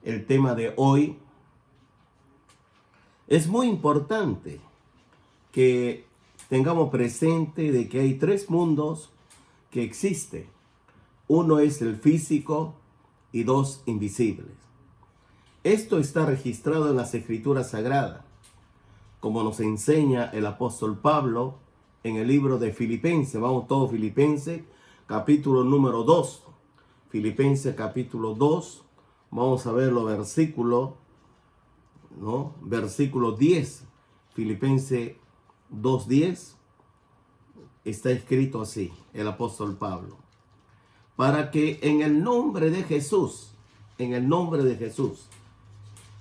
el tema de hoy, es muy importante que tengamos presente de que hay tres mundos que existen. Uno es el físico y dos invisibles. Esto está registrado en las Escrituras Sagradas, como nos enseña el apóstol Pablo en el libro de Filipenses. Vamos todos, Filipenses, capítulo número 2. Filipenses, capítulo 2. Vamos a ver los versículos, ¿no? Versículo 10. Filipenses 2:10. Está escrito así, el apóstol Pablo. Para que en el nombre de Jesús,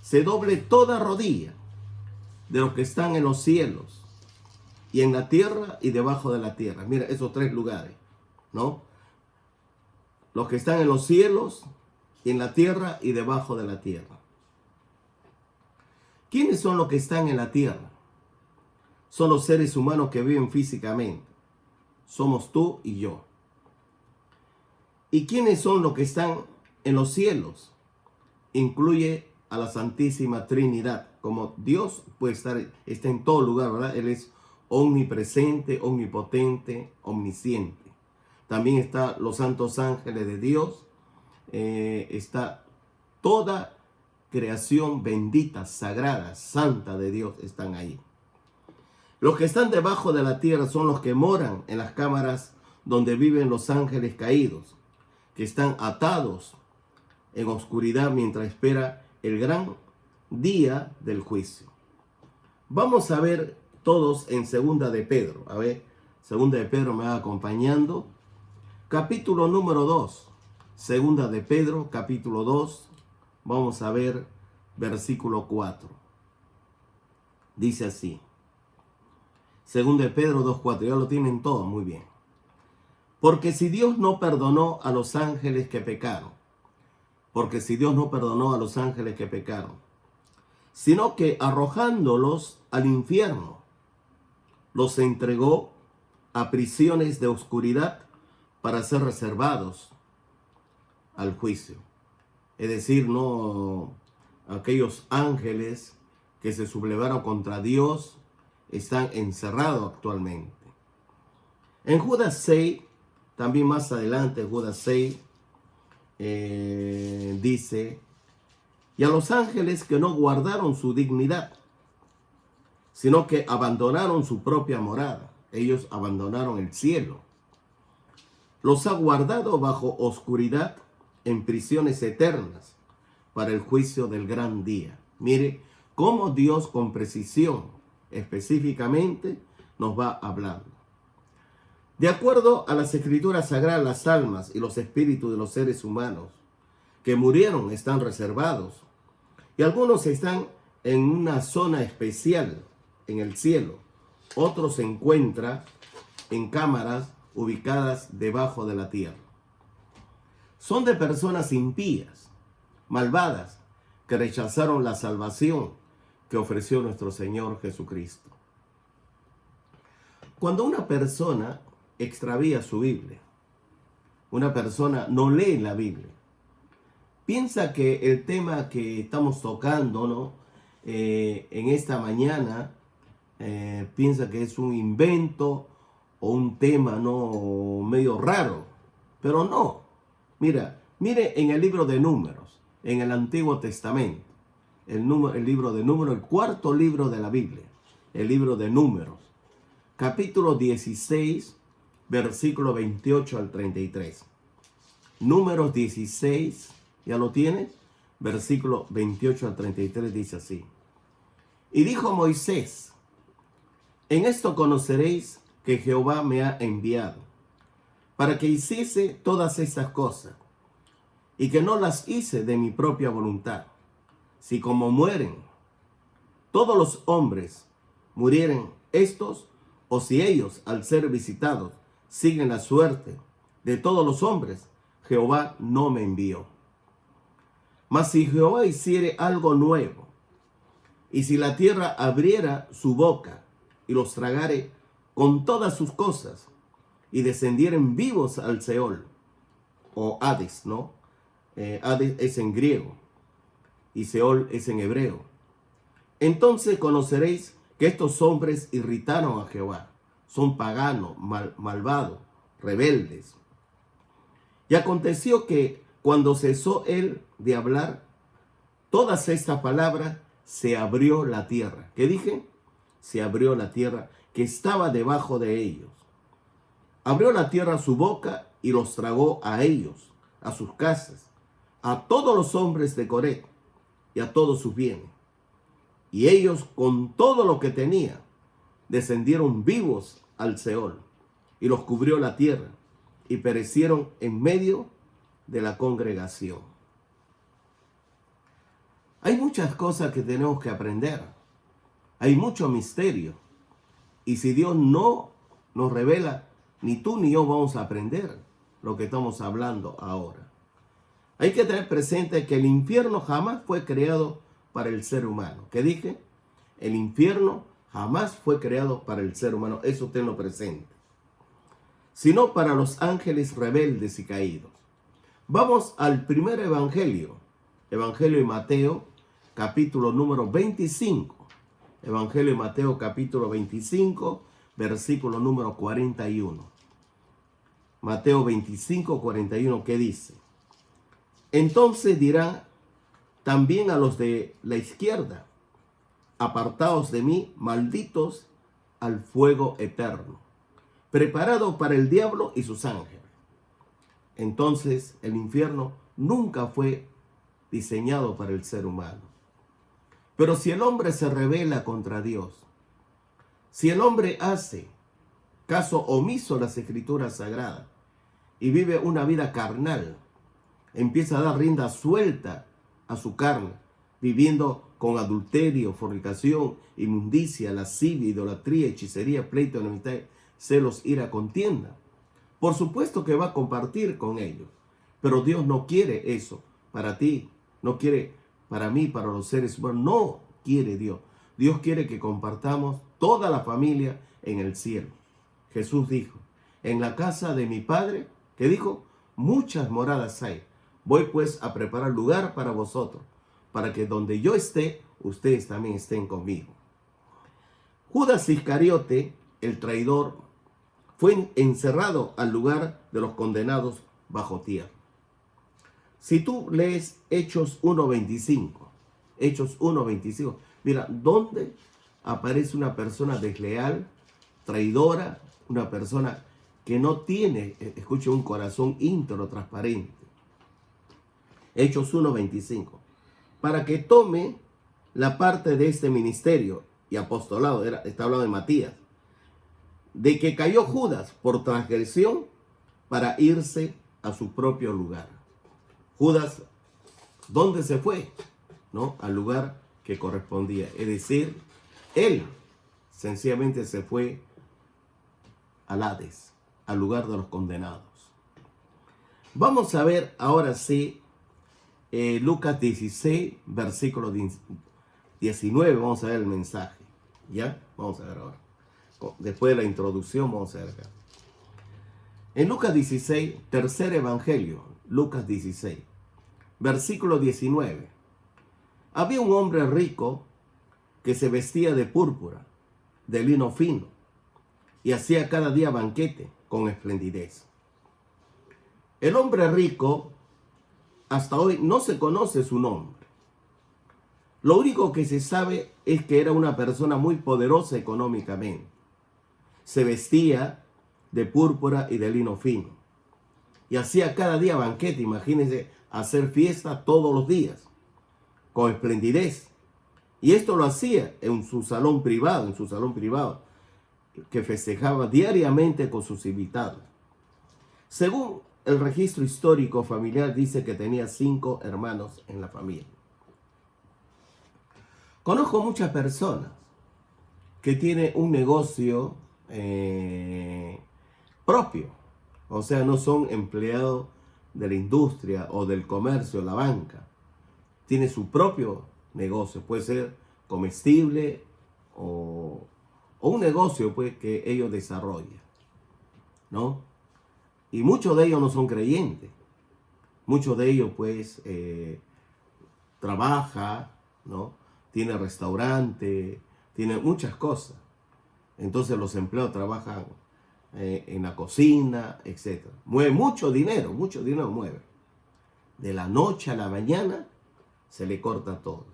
se doble toda rodilla de los que están en los cielos y en la tierra y debajo de la tierra. Mira, esos tres lugares, ¿no? Los que están en los cielos, en la tierra y debajo de la tierra. ¿Quiénes son los que están en la tierra? Son los seres humanos que viven físicamente. Somos tú y yo. ¿Y quiénes son los que están en los cielos? Incluye a la Santísima Trinidad. Como Dios puede está en todo lugar, ¿verdad? Él es omnipresente, omnipotente, omnisciente. También están los santos ángeles de Dios. Está toda creación bendita, sagrada, santa de Dios están ahí. Los que están debajo de la tierra son los que moran en las cámaras donde viven los ángeles caídos, que están atados en oscuridad mientras espera el gran día del juicio. Vamos a ver todos en Segunda de Pedro. A ver, Segunda de Pedro me va acompañando. Capítulo número 2. Segunda de Pedro, capítulo 2. Vamos a ver versículo 4. Dice así. Segunda de Pedro 2:4. Ya lo tienen todo muy bien. Porque si Dios no perdonó a los ángeles que pecaron, sino que arrojándolos al infierno, los entregó a prisiones de oscuridad para ser reservados al juicio. Es decir, no aquellos ángeles que se sublevaron contra Dios están encerrados actualmente. En Judas 6, también más adelante, Judas 6, dice, y a los ángeles que no guardaron su dignidad, sino que abandonaron su propia morada. Ellos abandonaron el cielo. Los ha guardado bajo oscuridad en prisiones eternas para el juicio del gran día. Mire cómo Dios con precisión, específicamente, nos va hablando. De acuerdo a las Escrituras Sagradas, las almas y los espíritus de los seres humanos que murieron están reservados. Y algunos están en una zona especial en el cielo. Otros se encuentran en cámaras ubicadas debajo de la tierra. Son de personas impías, malvadas, que rechazaron la salvación que ofreció nuestro Señor Jesucristo. Cuando una persona extravía su Biblia, una persona no lee la Biblia, piensa que el tema que estamos tocando, ¿no? En esta mañana, piensa que es un invento o un tema, ¿no? Medio raro, pero no. Mire en el libro de Números, en el Antiguo Testamento, el libro de Números, el cuarto libro de la Biblia, el libro de Números, capítulo 16, versículo 28 al 33. Números 16, ¿ya lo tienes? Versículo 28 al 33 dice así. Y dijo Moisés, en esto conoceréis que Jehová me ha enviado, para que hiciese todas estas cosas, y que no las hice de mi propia voluntad. Si como mueren todos los hombres murieren estos, o si ellos, al ser visitados, siguen la suerte de todos los hombres, Jehová no me envió. Mas si Jehová hiciere algo nuevo, y si la tierra abriera su boca y los tragare con todas sus cosas, y descendieren vivos al Seol, o Hades, ¿no? Hades es en griego. y Seol es en hebreo. Entonces conoceréis que estos hombres irritaron a Jehová. Son paganos, malvados, rebeldes. Y aconteció que cuando cesó él de hablar todas estas palabras, se abrió la tierra. ¿Qué dije? Se abrió la tierra que estaba debajo de ellos. Abrió la tierra su boca y los tragó a ellos, a sus casas, a todos los hombres de Coré y a todos sus bienes. Y ellos, con todo lo que tenían, descendieron vivos al Seol, y los cubrió la tierra, y perecieron en medio de la congregación. Hay muchas cosas que tenemos que aprender. Hay mucho misterio. Y si Dios no nos revela, ni tú ni yo vamos a aprender lo que estamos hablando ahora. Hay que tener presente que el infierno jamás fue creado para el ser humano. ¿Qué dije? El infierno jamás fue creado para el ser humano. Eso tenlo presente. Sino para los ángeles rebeldes y caídos. Vamos al primer evangelio. Evangelio de Mateo, capítulo número 25. Evangelio de Mateo, capítulo 25, versículo número 41. Mateo 25, 41, ¿qué dice? Entonces dirá también a los de la izquierda: apartaos de mí, malditos, al fuego eterno, preparado para el diablo y sus ángeles. Entonces el infierno nunca fue diseñado para el ser humano. Pero si el hombre se rebela contra Dios, si el hombre hace caso omiso a las escrituras sagradas y vive una vida carnal, empieza a dar rienda suelta a su carne, viviendo con adulterio, fornicación, inmundicia, lascivia, idolatría, hechicería, pleito, enemistad, celos, ira, contienda. Por supuesto que va a compartir con ellos, pero Dios no quiere eso para ti, no quiere para mí, para los seres humanos, no quiere Dios. Dios quiere que compartamos toda la familia en el cielo. Jesús dijo: en la casa de mi Padre, ¿qué dijo? Muchas moradas hay. Voy pues a preparar lugar para vosotros, para que donde yo esté, ustedes también estén conmigo. Judas Iscariote, el traidor, fue encerrado al lugar de los condenados bajo tierra. Si tú lees Hechos 1.25, Hechos 1.25, mira, ¿dónde aparece una persona desleal, traidora, una persona que no tiene, escuche, un corazón íntegro, transparente? Hechos 1.25. Para que tome la parte de este ministerio y apostolado, está hablando de Matías, de que cayó Judas por transgresión para irse a su propio lugar. Judas, ¿dónde se fue? ¿No? Al lugar que correspondía. Es decir, él sencillamente se fue al Hades, al lugar de los condenados. Vamos a ver ahora sí Lucas 16, versículo 19. Vamos a ver el mensaje. ¿Ya? Vamos a ver ahora. Después de la introducción, vamos a ver acá. En Lucas 16, tercer evangelio, Lucas 16, versículo 19. Había un hombre rico que se vestía de púrpura, de lino fino, y hacía cada día banquete con esplendidez. El hombre rico, hasta hoy no se conoce su nombre. Lo único que se sabe es que era una persona muy poderosa económicamente. Se vestía de púrpura y de lino fino. Y hacía cada día banquete, imagínense, hacer fiesta todos los días, con esplendidez. Y esto lo hacía en su salón privado, que festejaba diariamente con sus invitados. Según el registro histórico familiar, dice que tenía 5 hermanos en la familia. Conozco muchas personas que tienen un negocio propio, o sea, no son empleados de la industria o del comercio, la banca. Tiene su propio negocio, puede ser comestible o un negocio pues que ellos desarrollan, ¿no? Y muchos de ellos no son creyentes. Muchos de ellos pues trabaja, ¿no? Tiene restaurante, tiene muchas cosas. Entonces los empleados trabajan en la cocina, etc. Mueve mucho dinero mueve. De la noche a la mañana se le corta todo.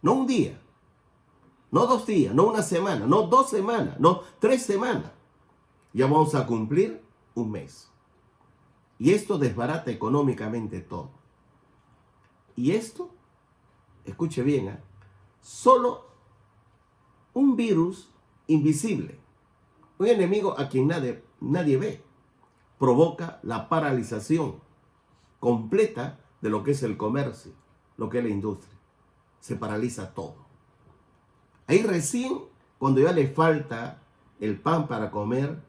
No un día, no 2 días, no una semana, no 2 semanas, no 3 semanas. Ya vamos a cumplir un mes. Y esto desbarata económicamente todo. Y esto, escuche bien, solo un virus invisible, un enemigo a quien nadie ve, provoca la paralización completa de lo que es el comercio, lo que es la industria. Se paraliza todo. Ahí recién, cuando ya le falta el pan para comer,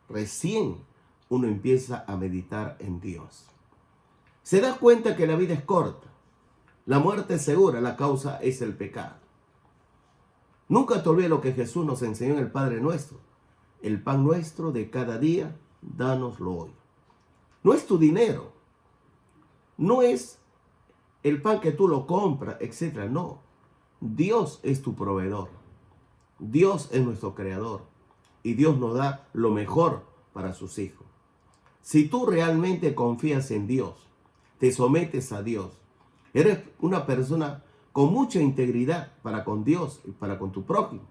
recién uno empieza a meditar en Dios. Se da cuenta que la vida es corta, la muerte es segura, la causa es el pecado. Nunca te olvides lo que Jesús nos enseñó en el Padre Nuestro. El pan nuestro de cada día, dánoslo hoy. No es tu dinero, no es el pan que tú lo compras, etc. No, Dios es tu proveedor. Dios es nuestro creador. Y Dios nos da lo mejor para sus hijos. Si tú realmente confías en Dios, te sometes a Dios, eres una persona con mucha integridad para con Dios y para con tu prójimo.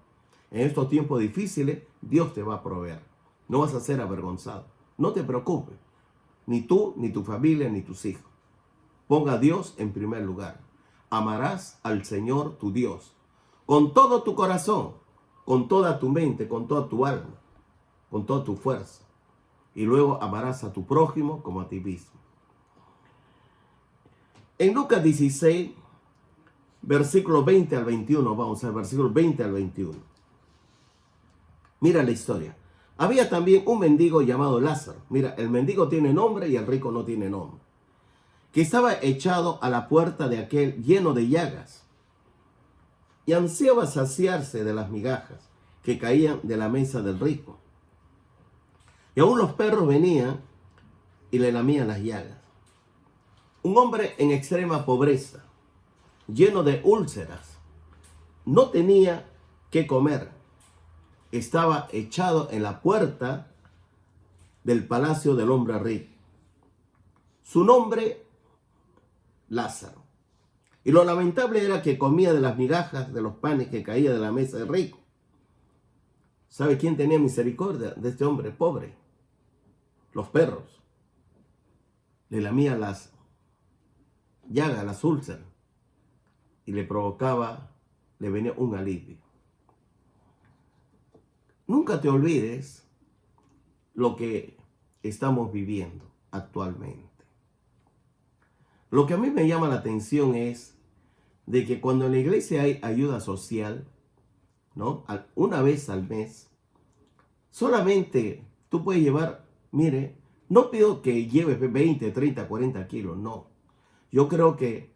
En estos tiempos difíciles, Dios te va a proveer. No vas a ser avergonzado. No te preocupes. Ni tú, ni tu familia, ni tus hijos. Ponga a Dios en primer lugar. Amarás al Señor tu Dios con todo tu corazón, con toda tu mente, con toda tu alma, con toda tu fuerza. Y luego amarás a tu prójimo como a ti mismo. En Lucas 16, versículo 20 al 21, vamos a ver, versículo 20 al 21. Mira la historia. Había también un mendigo llamado Lázaro. Mira, el mendigo tiene nombre y el rico no tiene nombre. Que estaba echado a la puerta de aquel lleno de llagas. Y ansiaba saciarse de las migajas que caían de la mesa del rico. Y aún los perros venían y le lamían las llagas. Un hombre en extrema pobreza, lleno de úlceras, no tenía qué comer. Estaba echado en la puerta del palacio del hombre rico. Su nombre, Lázaro. Y lo lamentable era que comía de las migajas de los panes que caía de la mesa del rico. ¿Sabe quién tenía misericordia de este hombre pobre? Los perros. Le lamían las llagas, las úlceras, y le venía un alivio. Nunca te olvides lo que estamos viviendo actualmente. Lo que a mí me llama la atención es de que cuando en la iglesia hay ayuda social, ¿no? Una vez al mes, solamente tú puedes llevar, mire, no pido que lleves 20, 30, 40 kilos, no. Yo creo que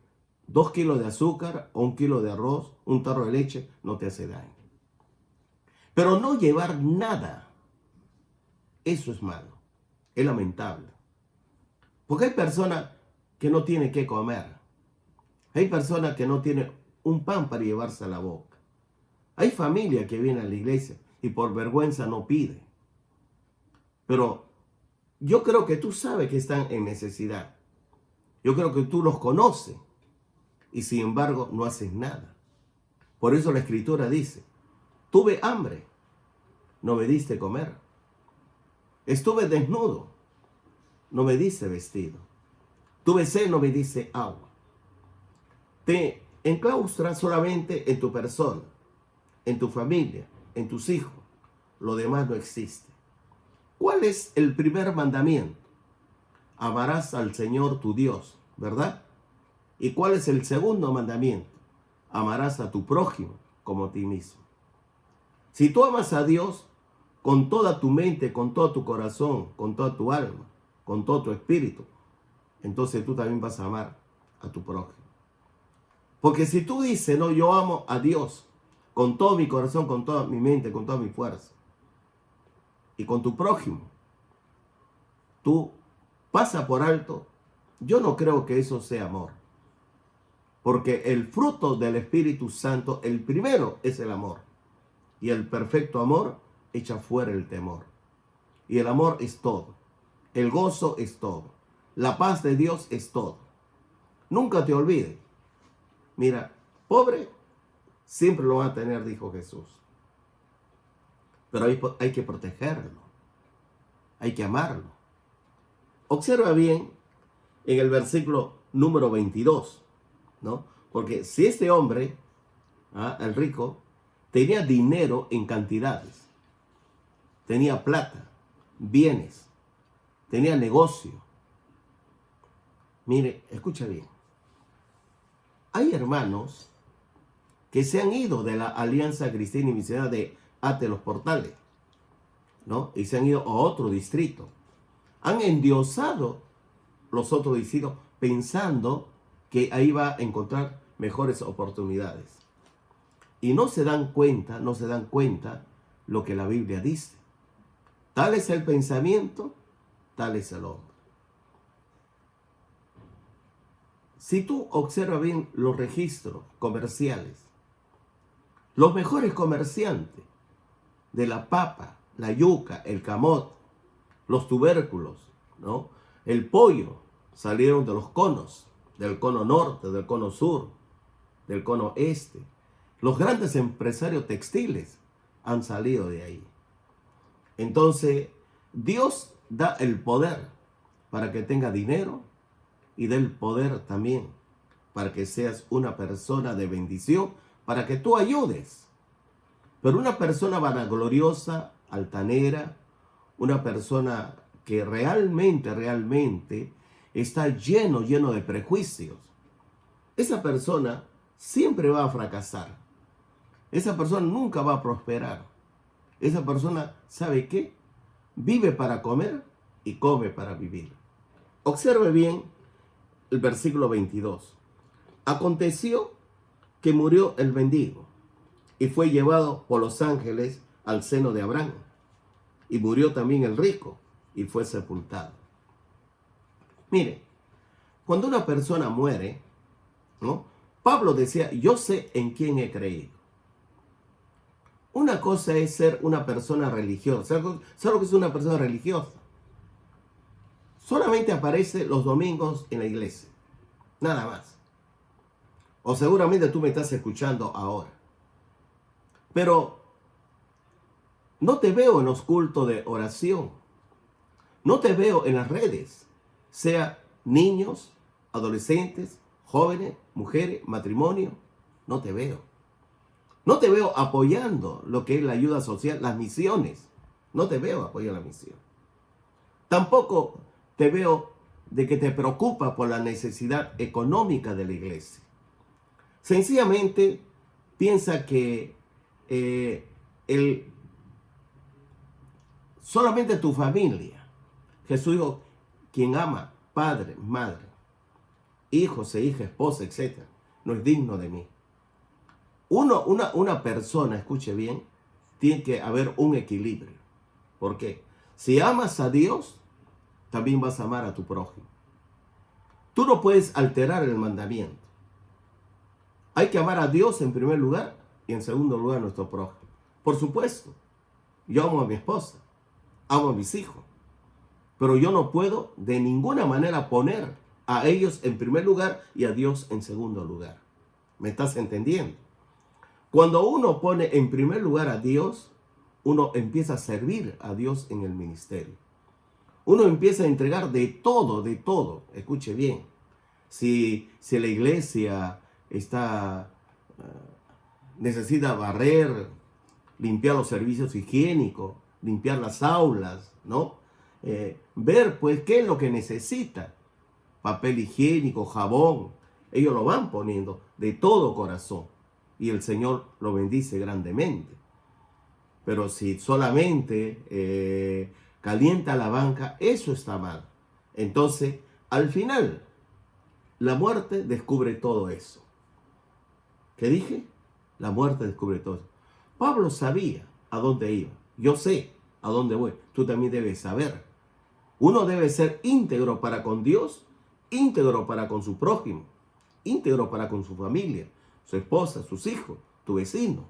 2 kilos de azúcar o 1 kilo de arroz, un tarro de leche, no te hace daño. Pero no llevar nada, eso es malo, es lamentable. Porque hay personas que no tienen qué comer. Hay personas que no tienen un pan para llevarse a la boca. Hay familia que viene a la iglesia y por vergüenza no pide. Pero yo creo que tú sabes que están en necesidad. Yo creo que tú los conoces y sin embargo no haces nada. Por eso la Escritura dice, tuve hambre, no me diste comer. Estuve desnudo, no me diste vestido. Tuve sed, no me diste agua. Te enclaustras solamente en tu persona, en tu familia, en tus hijos. Lo demás no existe. ¿Cuál es el primer mandamiento? Amarás al Señor tu Dios, ¿verdad? ¿Y cuál es el segundo mandamiento? Amarás a tu prójimo como a ti mismo. Si tú amas a Dios con toda tu mente, con todo tu corazón, con toda tu alma, con todo tu espíritu, entonces tú también vas a amar a tu prójimo. Porque si tú dices, no, yo amo a Dios con todo mi corazón, con toda mi mente, con toda mi fuerza, y con tu prójimo, tú pasas por alto, yo no creo que eso sea amor. Porque el fruto del Espíritu Santo, el primero es el amor. Y el perfecto amor echa fuera el temor. Y el amor es todo. El gozo es todo. La paz de Dios es todo. Nunca te olvides. Mira, pobre siempre lo va a tener, dijo Jesús. Pero hay que protegerlo. Hay que amarlo. Observa bien en el versículo número 22, ¿no? Porque si este hombre, el rico, tenía dinero en cantidades, tenía plata, bienes, tenía negocio. Mire, escucha bien. Hay hermanos que se han ido de la Alianza Cristiana y Misionera de Ate los Portales, ¿no? Y se han ido a otro distrito. Han endiosado los otros distritos pensando que ahí va a encontrar mejores oportunidades. Y no se dan cuenta lo que la Biblia dice. Tal es el pensamiento, tal es el hombre. Si tú observas bien los registros comerciales, los mejores comerciantes de la papa, la yuca, el camote, los tubérculos, ¿no? El pollo, salieron de los conos, del cono norte, del cono sur, del cono este. Los grandes empresarios textiles han salido de ahí. Entonces, Dios da el poder para que tenga dinero y da el poder también para que seas una persona de bendición, para que tú ayudes. Pero una persona vanagloriosa, altanera, una persona que realmente está lleno de prejuicios, esa persona siempre va a fracasar. Esa persona nunca va a prosperar. Esa persona, ¿sabe qué? Vive para comer y come para vivir. Observe bien el versículo 22. Aconteció que murió el mendigo y fue llevado por los ángeles al seno de Abraham. Y murió también el rico y fue sepultado. Mire, cuando una persona muere, ¿no? Pablo decía, yo sé en quién he creído. Una cosa es ser una persona religiosa. ¿Sabes lo que es una persona religiosa? Solamente aparece los domingos en la iglesia. Nada más. O seguramente tú me estás escuchando ahora. Pero no te veo en los cultos de oración. No te veo en las redes. Sea niños, adolescentes, jóvenes, mujeres, matrimonio. No te veo. No te veo apoyando lo que es la ayuda social, las misiones. No te veo apoyando la misión. Tampoco te veo de que te preocupa por la necesidad económica de la iglesia. Sencillamente piensa que solamente tu familia, Jesús dijo, quien ama padre, madre, hijos e hijas, esposa, etc., no es digno de mí. Una persona, escuche bien, tiene que haber un equilibrio. ¿Por qué? Si amas a Dios, también vas a amar a tu prójimo. Tú no puedes alterar el mandamiento. Hay que amar a Dios en primer lugar y en segundo lugar a nuestro prójimo. Por supuesto, yo amo a mi esposa, amo a mis hijos, pero yo no puedo de ninguna manera poner a ellos en primer lugar y a Dios en segundo lugar. ¿Me estás entendiendo? Cuando uno pone en primer lugar a Dios, uno empieza a servir a Dios en el ministerio. Uno empieza a entregar de todo. Escuche bien. Si la iglesia necesita barrer, limpiar los servicios higiénicos, limpiar las aulas, ¿no? Ver pues qué es lo que necesita. Papel higiénico, jabón. Ellos lo van poniendo de todo corazón. Y el Señor lo bendice grandemente. Pero si solamente calienta la banca, eso está mal. Entonces, al final, la muerte descubre todo eso. ¿Qué dije? La muerte descubre todo eso. Pablo sabía a dónde iba. Yo sé a dónde voy. Tú también debes saber. Uno debe ser íntegro para con Dios, íntegro para con su prójimo, íntegro para con su familia, su esposa, sus hijos, tu vecino.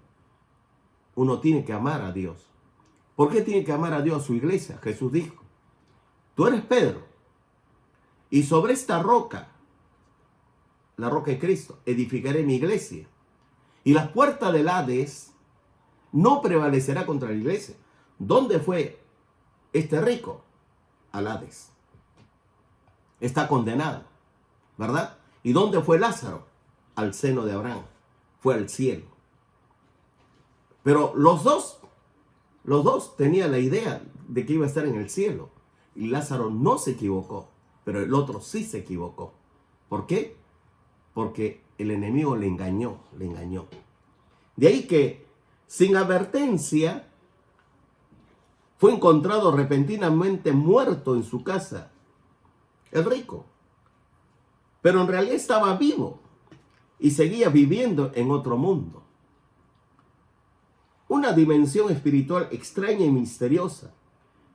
Uno tiene que amar a Dios. ¿Por qué tiene que amar a Dios, a su iglesia? Jesús dijo, tú eres Pedro, y sobre esta roca, la roca de Cristo, edificaré mi iglesia. Y las puertas del Hades no prevalecerá contra la iglesia. ¿Dónde fue este rico? Al Hades. Está condenado, ¿verdad? ¿Y dónde fue Lázaro? Al seno de Abraham. Fue al cielo. Pero los dos tenían la idea de que iba a estar en el cielo. Y Lázaro no se equivocó, pero el otro sí se equivocó. ¿Por qué? Porque el enemigo le engañó. De ahí que, sin advertencia, fue encontrado repentinamente muerto en su casa, el rico. Pero en realidad estaba vivo y seguía viviendo en otro mundo. Una dimensión espiritual extraña y misteriosa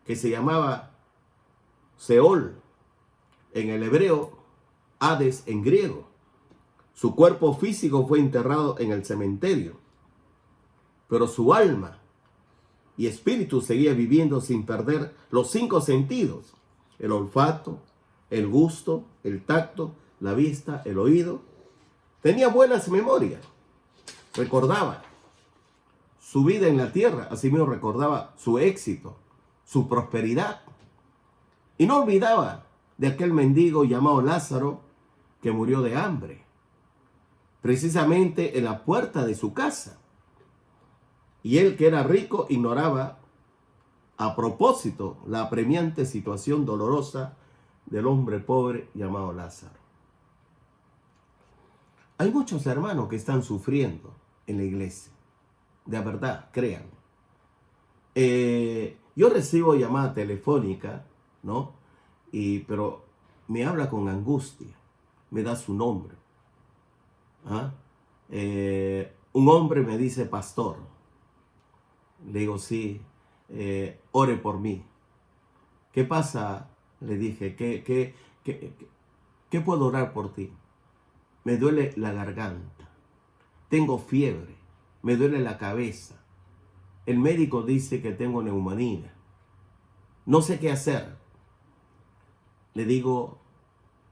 que se llamaba Seol en el hebreo, Hades en griego. Su cuerpo físico fue enterrado en el cementerio, pero su alma y espíritu seguía viviendo sin perder los 5 sentidos: el olfato, el gusto, el tacto, la vista, el oído. Tenía buenas memorias, recordaba su vida en la tierra, asimismo recordaba su éxito, su prosperidad. Y no olvidaba de aquel mendigo llamado Lázaro que murió de hambre, precisamente en la puerta de su casa. Y él, que era rico, ignoraba a propósito la apremiante situación dolorosa del hombre pobre llamado Lázaro. Hay muchos hermanos que están sufriendo en la iglesia. De verdad, créanme. Yo recibo llamada telefónica, ¿no? Pero me habla con angustia. Me da su nombre. ¿Ah? Un hombre me dice pastor. Le digo, sí, ore por mí. ¿Qué pasa? Le dije, ¿qué puedo orar por ti? Me duele la garganta. Tengo fiebre. Me duele la cabeza. El médico dice que tengo neumonía. No sé qué hacer. Le digo,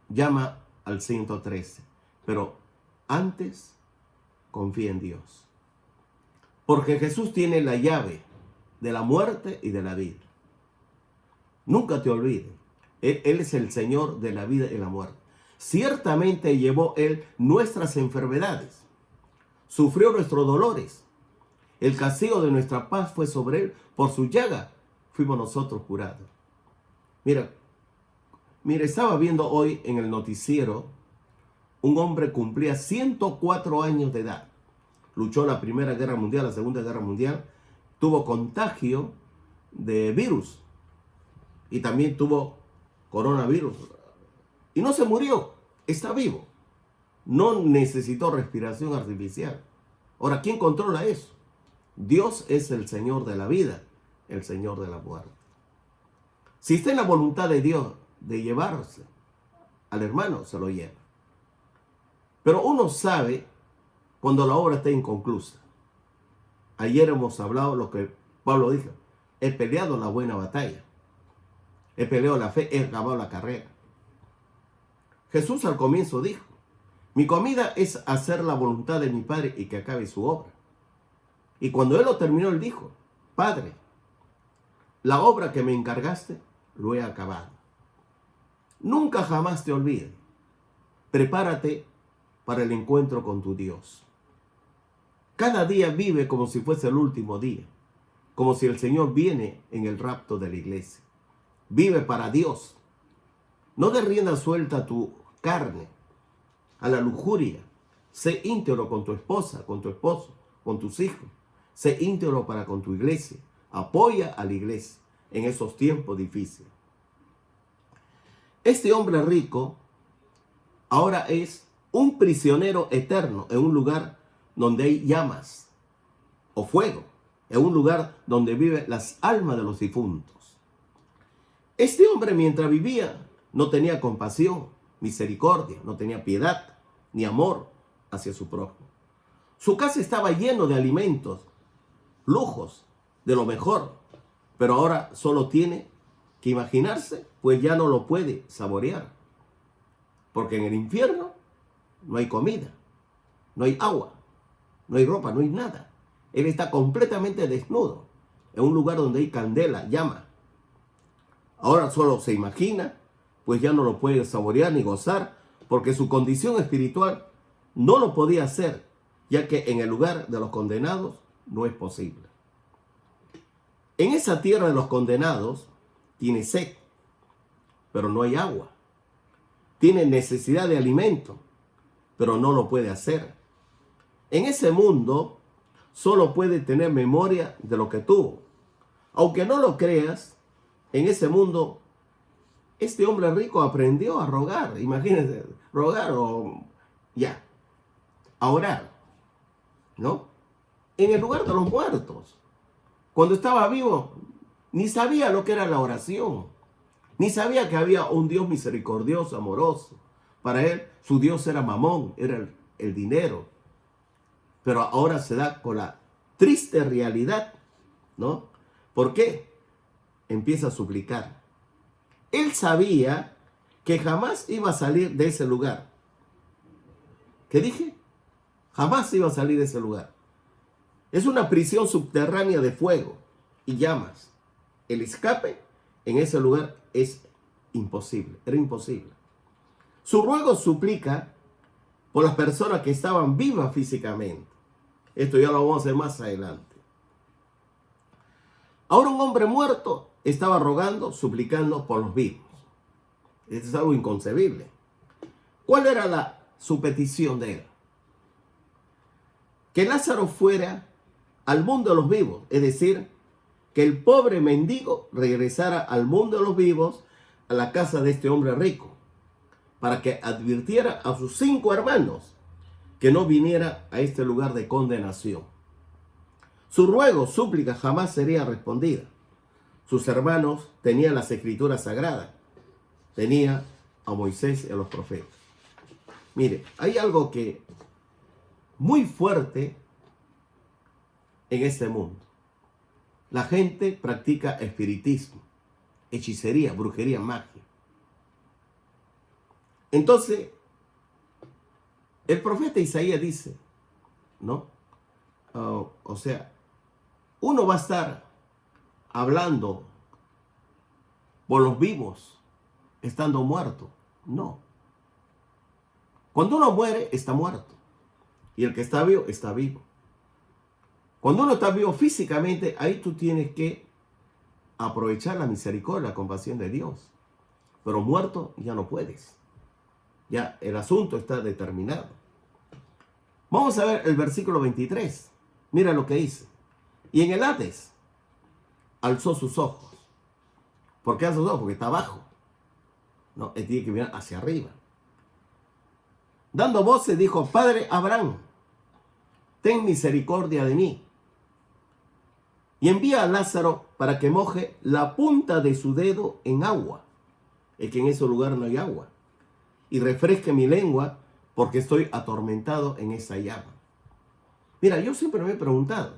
llama al 113. Pero antes, confía en Dios. Porque Jesús tiene la llave de la muerte y de la vida. Nunca te olvides. Él es el Señor de la vida y la muerte. Ciertamente llevó Él nuestras enfermedades. Sufrió nuestros dolores. El castigo de nuestra paz fue sobre Él. Por su llaga fuimos nosotros curados. Mira, estaba viendo hoy en el noticiero, un hombre cumplía 104 años de edad. Luchó la Primera Guerra Mundial, la Segunda Guerra Mundial. Tuvo contagio de virus. Y también tuvo coronavirus. Y no se murió. Está vivo. No necesitó respiración artificial. Ahora, ¿quién controla eso? Dios es el Señor de la vida, el Señor de la muerte. Si está en la voluntad de Dios de llevarse al hermano, se lo lleva. Pero uno sabe cuando la obra está inconclusa. Ayer hemos hablado lo que Pablo dijo. He peleado la buena batalla. He peleado la fe, he acabado la carrera. Jesús al comienzo dijo, mi comida es hacer la voluntad de mi Padre y que acabe su obra. Y cuando Él lo terminó, Él dijo, Padre, la obra que me encargaste, lo he acabado. Nunca jamás te olvides. Prepárate para el encuentro con tu Dios. Cada día vive como si fuese el último día. Como si el Señor viene en el rapto de la iglesia. Vive para Dios. No des rienda suelta a tu carne, a la lujuria. Sé íntegro con tu esposa, con tu esposo, con tus hijos. Sé íntegro para con tu iglesia. Apoya a la iglesia en esos tiempos difíciles. Este hombre rico ahora es un prisionero eterno en un lugar donde hay llamas o fuego, en un lugar donde viven las almas de los difuntos. Este hombre, mientras vivía, no tenía compasión, misericordia, no tenía piedad. ni amor hacia su prójimo. Su casa estaba lleno de alimentos, lujos, de lo mejor, pero ahora solo tiene que imaginarse, pues ya no lo puede saborear. Porque en el infierno no hay comida, no hay agua, no hay ropa, no hay nada. Él está completamente desnudo, en un lugar donde hay candela, llama. Ahora solo se imagina, pues ya no lo puede saborear ni gozar, porque su condición espiritual no lo podía hacer, ya que en el lugar de los condenados no es posible. En esa tierra de los condenados tiene sed, pero no hay agua. Tiene necesidad de alimento, pero no lo puede hacer. En ese mundo solo puede tener memoria de lo que tuvo. Aunque no lo creas, en ese mundo este hombre rico aprendió a rogar. Imagínense, rogar a orar, ¿no? En el lugar de los muertos. Cuando estaba vivo, ni sabía lo que era la oración. Ni sabía que había un Dios misericordioso, amoroso. Para él, su Dios era Mamón, era el dinero. Pero ahora se da con la triste realidad, ¿no? ¿Por qué? Empieza a suplicar. Él sabía que jamás iba a salir de ese lugar. ¿Qué dije? Jamás iba a salir de ese lugar. Es una prisión subterránea de fuego y llamas. El escape en ese lugar es imposible, era imposible. Su ruego suplica por las personas que estaban vivas físicamente. Esto ya lo vamos a hacer más adelante. Ahora un hombre muerto estaba rogando, suplicando por los vivos. Esto es algo inconcebible. ¿Cuál era su petición de él? Que Lázaro fuera al mundo de los vivos, es decir, que el pobre mendigo regresara al mundo de los vivos, a la casa de este hombre rico, para que advirtiera a sus 5 hermanos que no viniera a este lugar de condenación. Su ruego, súplica, jamás sería respondida. Sus hermanos tenían las escrituras sagradas, tenía a Moisés y a los profetas. Mire, hay algo que muy fuerte en este mundo. La gente practica espiritismo, hechicería, brujería, magia. Entonces, el profeta Isaías dice, ¿no? O sea, uno va a estar hablando por los vivos, estando muerto. No. Cuando uno muere, está muerto. Y el que está vivo, está vivo. Cuando uno está vivo físicamente, ahí tú tienes que aprovechar la misericordia, la compasión de Dios. Pero muerto ya no puedes. Ya el asunto está determinado. Vamos a ver el versículo 23. Mira lo que dice. Y en el Hades alzó sus ojos. ¿Por qué alzó sus ojos? Porque está abajo. No, él tiene que mirar hacia arriba. Dando voces dijo, Padre Abraham, ten misericordia de mí. Y envía a Lázaro para que moje la punta de su dedo en agua. Es que en ese lugar no hay agua. Y refresque mi lengua porque estoy atormentado en esa llama. Mira, yo siempre me he preguntado.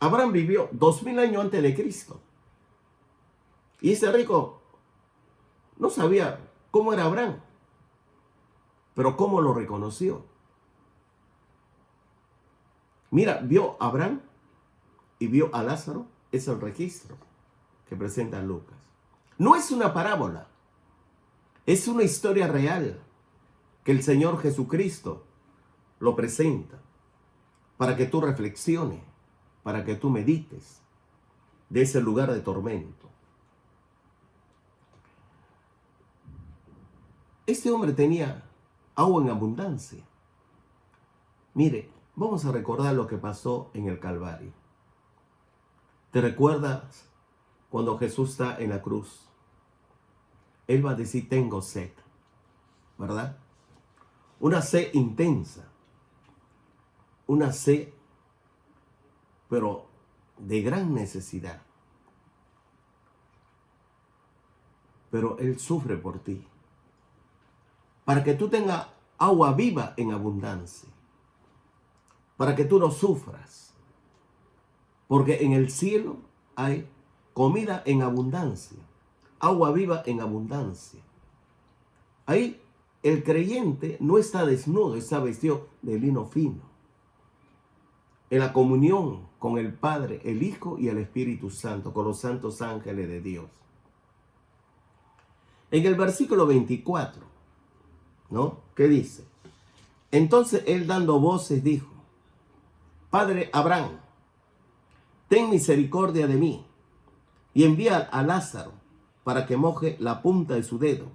Abraham vivió 2000 años antes de Cristo. Y ese rico no sabía cómo era Abraham. Pero cómo lo reconoció. Mira, vio a Abraham y vio a Lázaro. Es el registro que presenta Lucas. No es una parábola. Es una historia real que el Señor Jesucristo lo presenta para que tú reflexiones, para que tú medites de ese lugar de tormento. Este hombre tenía agua en abundancia. Mire, vamos a recordar lo que pasó en el Calvario. ¿Te recuerdas cuando Jesús está en la cruz? Él va a decir, tengo sed, ¿verdad? Una sed intensa. Una sed, pero de gran necesidad. Pero Él sufre por ti. Para que tú tengas agua viva en abundancia, para que tú no sufras, porque en el cielo hay comida en abundancia, agua viva en abundancia. Ahí el creyente no está desnudo, está vestido de lino fino, en la comunión con el Padre, el Hijo y el Espíritu Santo, con los santos ángeles de Dios. En el versículo 24, ¿no? ¿Qué dice? Entonces él, dando voces, dijo: Padre Abraham, ten misericordia de mí y envía a Lázaro para que moje la punta de su dedo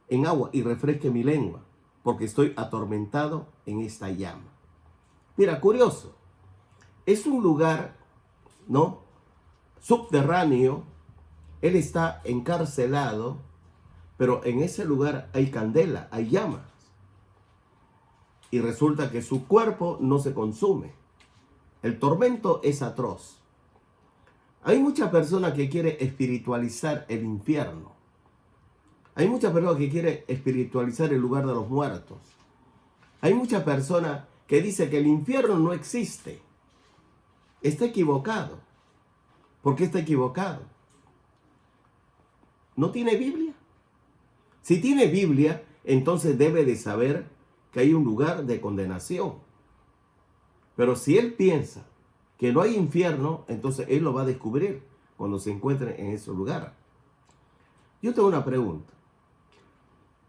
en agua y refresque mi lengua, porque estoy atormentado en esta llama. Mira, curioso. Es un lugar, ¿no?, subterráneo. Él está encarcelado, pero en ese lugar hay candela, hay llamas. Y resulta que su cuerpo no se consume. El tormento es atroz. Hay muchas personas que quieren espiritualizar el infierno. Hay muchas personas que quieren espiritualizar el lugar de los muertos. Hay muchas personas que dicen que el infierno no existe. Está equivocado. ¿Por qué está equivocado? ¿No tiene Biblia? Si tiene Biblia, entonces debe de saber que hay un lugar de condenación. Pero si él piensa que no hay infierno, entonces él lo va a descubrir cuando se encuentre en ese lugar. Yo tengo una pregunta.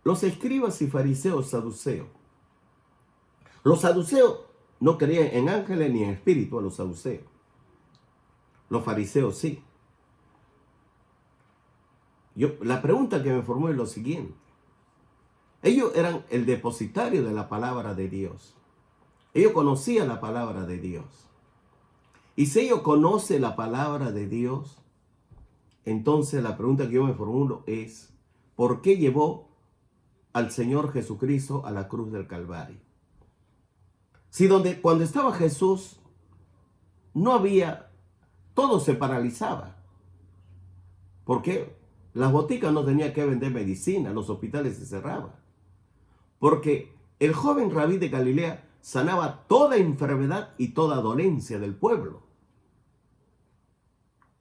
Los escribas y fariseos saduceos. Los saduceos no creían en ángeles ni en espíritu, a los saduceos. Los fariseos sí. La pregunta que me formó es lo siguiente. Ellos eran el depositario de la palabra de Dios. Ellos conocían la palabra de Dios. Y si ellos conocen la palabra de Dios, entonces la pregunta que yo me formulo es: ¿por qué llevó al Señor Jesucristo a la cruz del Calvario? Si cuando estaba Jesús no había, todo se paralizaba. ¿Por qué? Las boticas no tenían que vender medicina, los hospitales se cerraban. Porque el joven Rabí de Galilea sanaba toda enfermedad y toda dolencia del pueblo.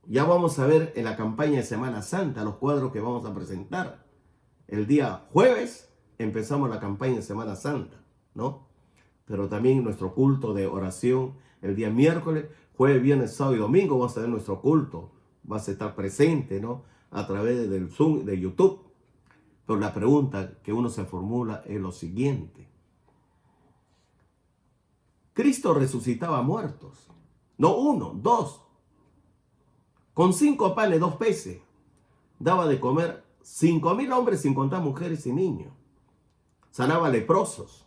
Ya vamos a ver en la campaña de Semana Santa los cuadros que vamos a presentar. El día jueves empezamos la campaña de Semana Santa, ¿no? Pero también nuestro culto de oración el día miércoles, jueves, viernes, sábado y domingo vamos a ver nuestro culto. Vas a estar presente, ¿no?, a través del Zoom, de YouTube. Pero la pregunta que uno se formula es lo siguiente. Cristo resucitaba muertos. No uno, dos. Con 5 panes, 2 peces. Daba de comer 5,000 hombres, sin contar mujeres y niños. Sanaba leprosos.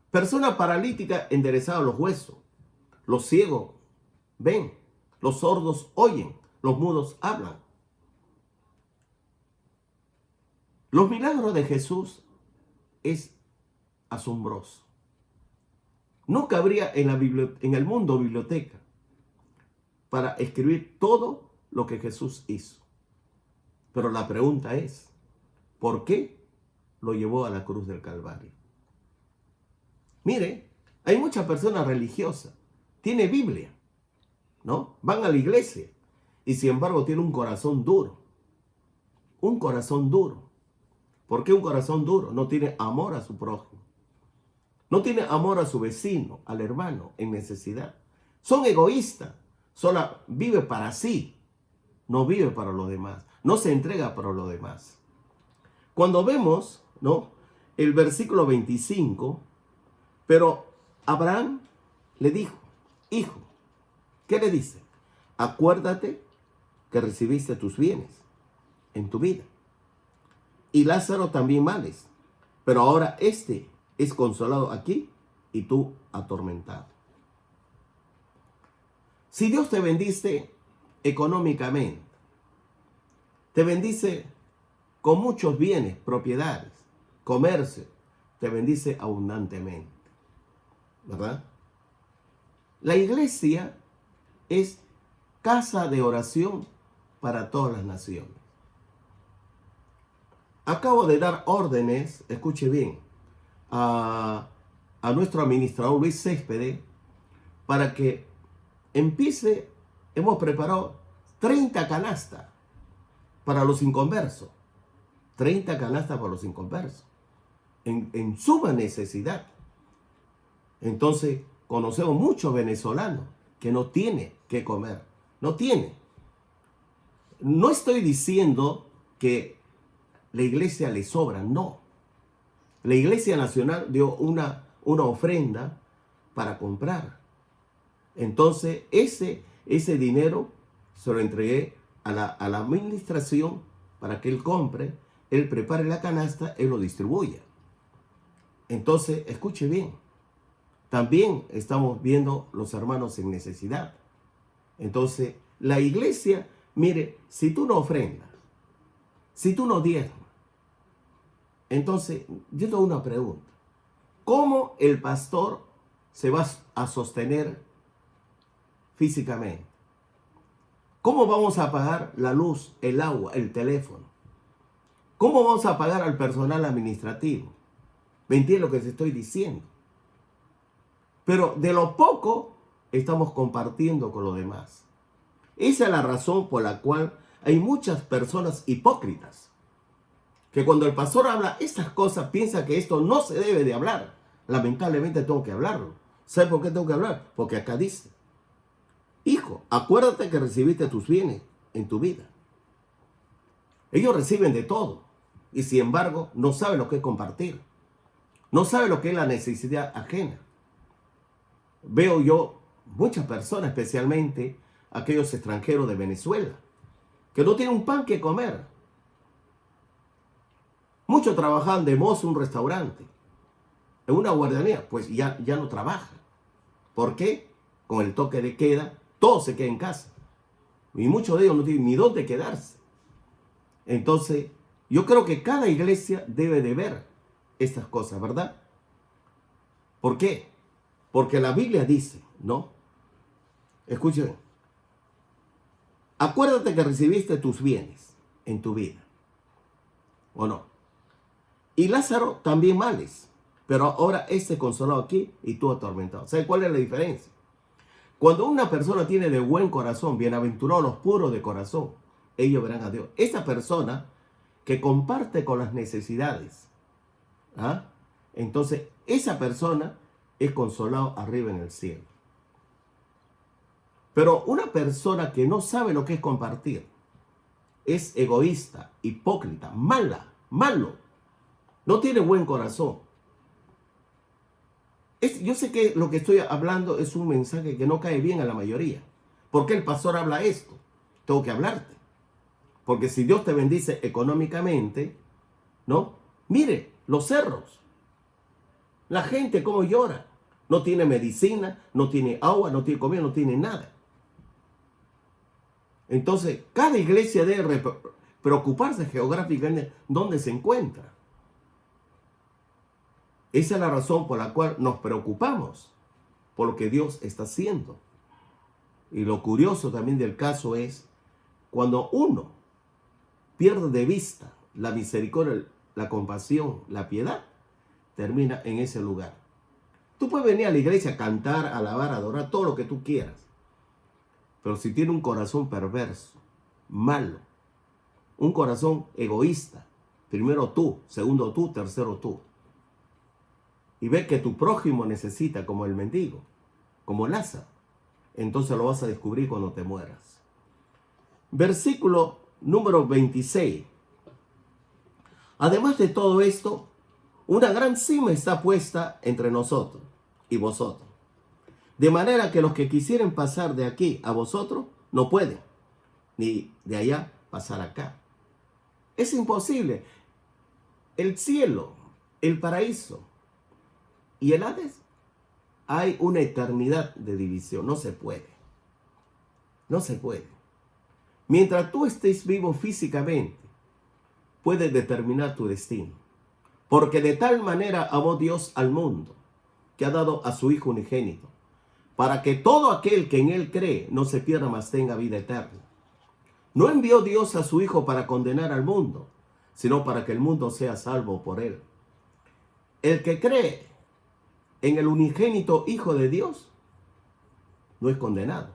Personas paralíticas enderezaba los huesos. Los ciegos ven. Los sordos oyen. Los mudos hablan. Los milagros de Jesús es asombroso. No cabría en el mundo biblioteca para escribir todo lo que Jesús hizo. Pero la pregunta es, ¿por qué lo llevó a la cruz del Calvario? Mire, hay muchas personas religiosas, tiene Biblia, ¿no? Van a la iglesia y sin embargo tiene un corazón duro. Un corazón duro. ¿Por qué un corazón duro? No tiene amor a su prójimo. No tiene amor a su vecino, al hermano en necesidad. Son egoístas. Solo vive para sí. No vive para los demás. No se entrega para los demás. Cuando vemos, ¿no?, el versículo 25, pero Abraham le dijo: hijo, ¿qué le dice? Acuérdate que recibiste tus bienes en tu vida. Y Lázaro también males. Pero ahora este es consolado aquí y tú atormentado. Si Dios te bendice económicamente, te bendice con muchos bienes, propiedades, comercio, te bendice abundantemente, ¿verdad? La iglesia es casa de oración para todas las naciones. Acabo de dar órdenes, escuche bien, a nuestro administrador Luis Céspedes para que empiece. Hemos preparado 30 canastas para los inconversos. 30 canastas para los inconversos. En suma necesidad. Entonces, conocemos muchos venezolanos que no tienen que comer. No tienen. No estoy diciendo que la iglesia le sobra, no. La Iglesia Nacional dio una ofrenda para comprar. Entonces, ese dinero se lo entregué a la administración para que él compre, él prepare la canasta, él lo distribuya. Entonces, escuche bien. También estamos viendo los hermanos en necesidad. Entonces, la iglesia, mire, si tú no ofrendas, si tú no diezmas, entonces, yo tengo una pregunta. ¿Cómo el pastor se va a sostener físicamente? ¿Cómo vamos a pagar la luz, el agua, el teléfono? ¿Cómo vamos a pagar al personal administrativo? ¿Me entiendes lo que te estoy diciendo? Pero de lo poco estamos compartiendo con los demás. Esa es la razón por la cual hay muchas personas hipócritas que cuando el pastor habla estas cosas piensa que esto no se debe de hablar. Lamentablemente tengo que hablarlo. ¿Sabe por qué tengo que hablar? Porque acá dice: hijo, acuérdate que recibiste tus bienes en tu vida. Ellos reciben de todo y sin embargo no saben lo que es compartir. No saben lo que es la necesidad ajena. Veo yo muchas personas, especialmente aquellos extranjeros de Venezuela, que no tienen un pan que comer. Muchos trabajan de mozo en un restaurante, en una guardería, pues ya no trabajan. ¿Por qué? Con el toque de queda, todo se queda en casa. Y muchos de ellos no tienen ni dónde quedarse. Entonces, yo creo que cada iglesia debe de ver estas cosas, ¿verdad? ¿Por qué? Porque la Biblia dice, ¿no? Escuchen. Acuérdate que recibiste tus bienes en tu vida. ¿O no? Y Lázaro también males. Pero ahora este consolado aquí y tú atormentado. ¿Sabes cuál es la diferencia? Cuando una persona tiene de buen corazón, bienaventurados los puros de corazón, ellos verán a Dios. Esa persona que comparte con las necesidades, ¿ah? Entonces esa persona es consolado arriba en el cielo. Pero una persona que no sabe lo que es compartir, es egoísta, hipócrita, malo, no tiene buen corazón. Yo sé que lo que estoy hablando es un mensaje que no cae bien a la mayoría. ¿Por qué el pastor habla esto? Tengo que hablarte. Porque si Dios te bendice económicamente, ¿no? Mire, los cerros. La gente cómo llora. No tiene medicina, no tiene agua, no tiene comida, no tiene nada. Entonces, cada iglesia debe preocuparse geográficamente dónde se encuentra. Esa es la razón por la cual nos preocupamos por lo que Dios está haciendo. Y lo curioso también del caso es cuando uno pierde de vista la misericordia, la compasión, la piedad, termina en ese lugar. Tú puedes venir a la iglesia a cantar, alabar, adorar, todo lo que tú quieras. Pero si tiene un corazón perverso, malo, un corazón egoísta, primero tú, segundo tú, tercero tú, y ves que tu prójimo necesita, como el mendigo, como Lázaro, entonces lo vas a descubrir cuando te mueras. Versículo número 26. Además de todo esto, una gran cima está puesta entre nosotros y vosotros, de manera que los que quisieren pasar de aquí a vosotros no pueden, ni de allá pasar acá. Es imposible. El cielo, el paraíso y el Hades, hay una eternidad de división. No se puede. No se puede. Mientras tú estés vivo físicamente, puedes determinar tu destino. Porque de tal manera amó Dios al mundo, que ha dado a su Hijo unigénito, para que todo aquel que en él cree no se pierda, mas tenga vida eterna. No envió Dios a su Hijo para condenar al mundo, sino para que el mundo sea salvo por él. El que cree en el unigénito Hijo de Dios no es condenado.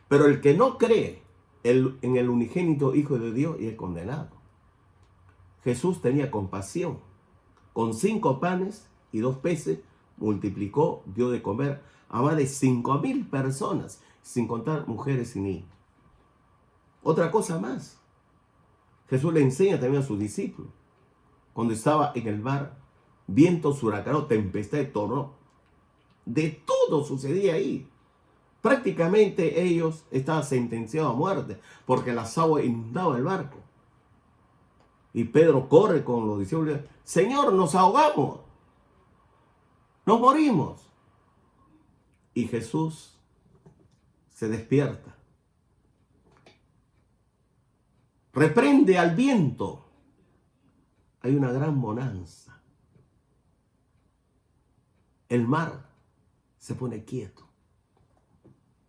Pero el que no cree en el unigénito Hijo de Dios es condenado. Jesús tenía compasión. Con 5 panes y 2 peces multiplicó, dio de comer a más de 5,000 personas, sin contar mujeres y niños. Otra cosa más. Jesús le enseña también a sus discípulos. Cuando estaba en el mar, vientos huracanados, tempestad y tornado. De todo sucedía ahí. Prácticamente ellos estaban sentenciados a muerte porque las aguas inundaban el barco. Y Pedro corre con los discípulos y dice: Señor, nos ahogamos, nos morimos. Y Jesús se despierta, reprende al viento. Hay una gran bonanza. El mar se pone quieto.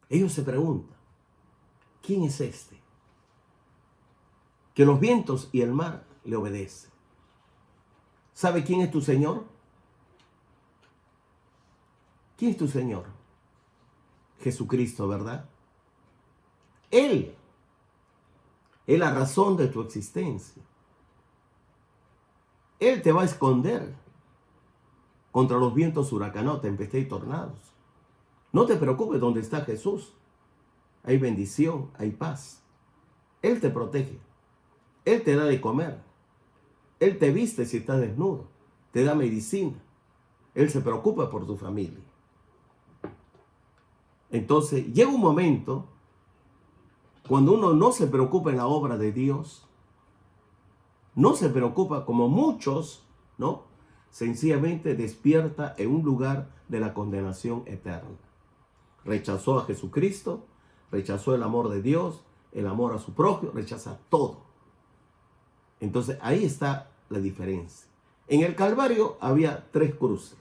Ellos se preguntan: ¿quién es este? Que los vientos y el mar le obedecen. ¿Sabe quién es tu Señor? ¿Quién es tu Señor? Jesucristo, ¿verdad? Él es la razón de tu existencia. Él te va a esconder contra los vientos huracanados, tempestad y tornados. No te preocupes, donde está Jesús hay bendición, hay paz. Él te protege. Él te da de comer. Él te viste si estás desnudo. Te da medicina. Él se preocupa por tu familia. Entonces, llega un momento cuando uno no se preocupa en la obra de Dios, no se preocupa como muchos, ¿no? Sencillamente despierta en un lugar de la condenación eterna. Rechazó a Jesucristo, rechazó el amor de Dios, el amor a su prójimo, rechaza todo. Entonces ahí está la diferencia. En el Calvario había 3 cruces.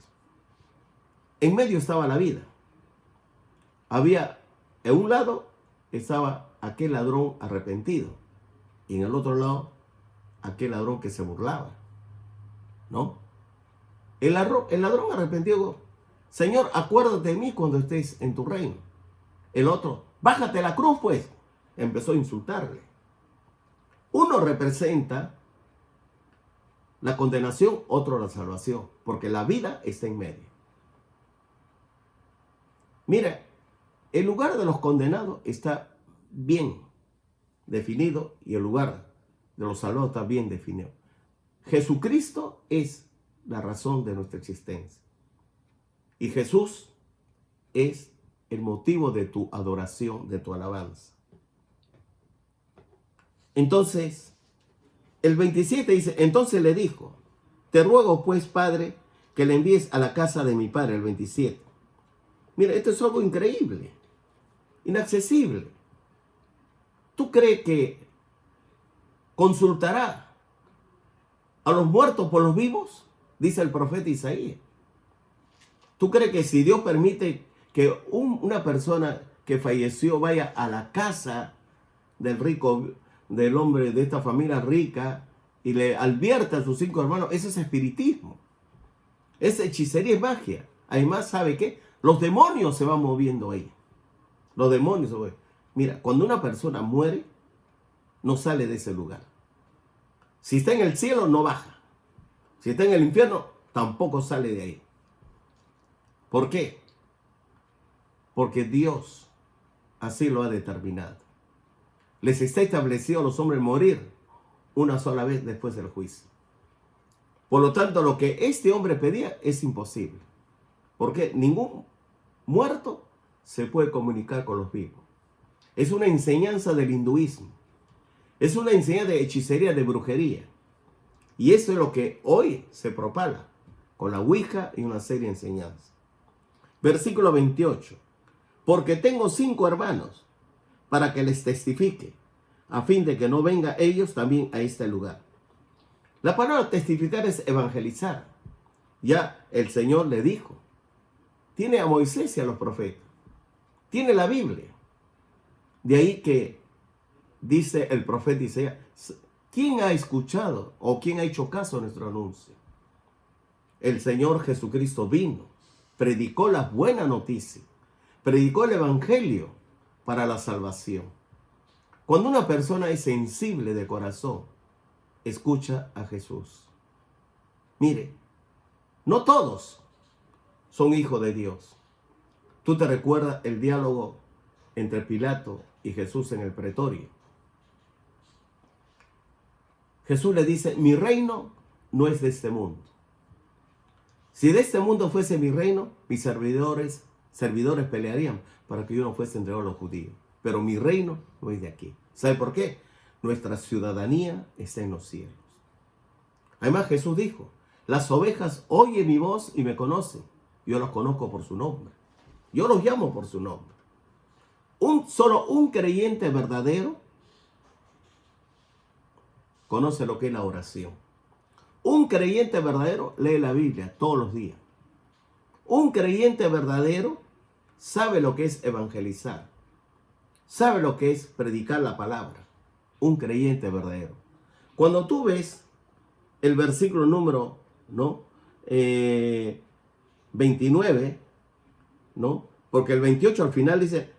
En medio estaba la vida. Había, en un lado estaba aquel ladrón arrepentido. Y en el otro lado, aquel ladrón que se burlaba. ¿No? El ladrón arrepentido: Señor, acuérdate de mí cuando estés en tu reino. El otro: bájate la cruz, pues. Empezó a insultarle. Uno representa la condenación, otro la salvación, porque la vida está en medio. Mira, el lugar de los condenados está bien definido y el lugar de los salvados está bien definido. Jesucristo es la razón de nuestra existencia. Y Jesús es el motivo de tu adoración, de tu alabanza. Entonces, el 27 dice: entonces le dijo: te ruego pues, Padre, que le envíes a la casa de mi padre. El 27. Mira, esto es algo increíble, inaccesible. ¿Tú crees que consultará a los muertos por los vivos? Dice el profeta Isaías. ¿Tú crees que si Dios permite que una persona que falleció vaya a la casa del rico, del hombre de esta familia rica, y le advierte a sus 5 hermanos? Eso es espiritismo. Es hechicería y magia. Además, ¿sabe qué? Los demonios se van moviendo ahí. Los demonios se mueven. Mira, cuando una persona muere, no sale de ese lugar. Si está en el cielo, no baja. Si está en el infierno, tampoco sale de ahí. ¿Por qué? Porque Dios así lo ha determinado. Les está establecido a los hombres morir una sola vez después del juicio. Por lo tanto, lo que este hombre pedía es imposible. Porque ningún muerto se puede comunicar con los vivos. Es una enseñanza del hinduismo. Es una enseñanza de hechicería, de brujería. Y eso es lo que hoy se propaga con la Ouija y una serie de enseñanzas. Versículo 28. Porque tengo 5 hermanos para que les testifique, a fin de que no vengan ellos también a este lugar. La palabra testificar es evangelizar. Ya el Señor le dijo. Tiene a Moisés y a los profetas. Tiene la Biblia. De ahí que dice el profeta Isaías: ¿quién ha escuchado o quién ha hecho caso a nuestro anuncio? El Señor Jesucristo vino, predicó la buena noticia, predicó el evangelio para la salvación. Cuando una persona es sensible de corazón, escucha a Jesús. Mire, no todos son hijos de Dios. ¿Tú te recuerdas el diálogo entre Pilato y Jesús en el pretorio? Jesús le dice, mi reino no es de este mundo. Si de este mundo fuese mi reino, mis servidores pelearían para que yo no fuese entregado a los judíos. Pero mi reino no es de aquí. ¿Sabe por qué? Nuestra ciudadanía está en los cielos. Además Jesús dijo, las ovejas oyen mi voz y me conocen. Yo los conozco por su nombre. Yo los llamo por su nombre. Solo un creyente verdadero conoce lo que es la oración. Un creyente verdadero lee la Biblia todos los días. Un creyente verdadero sabe lo que es evangelizar. Sabe lo que es predicar la palabra. Un creyente verdadero. Cuando tú ves el versículo número 29, ¿no? Porque el 28 al final dice,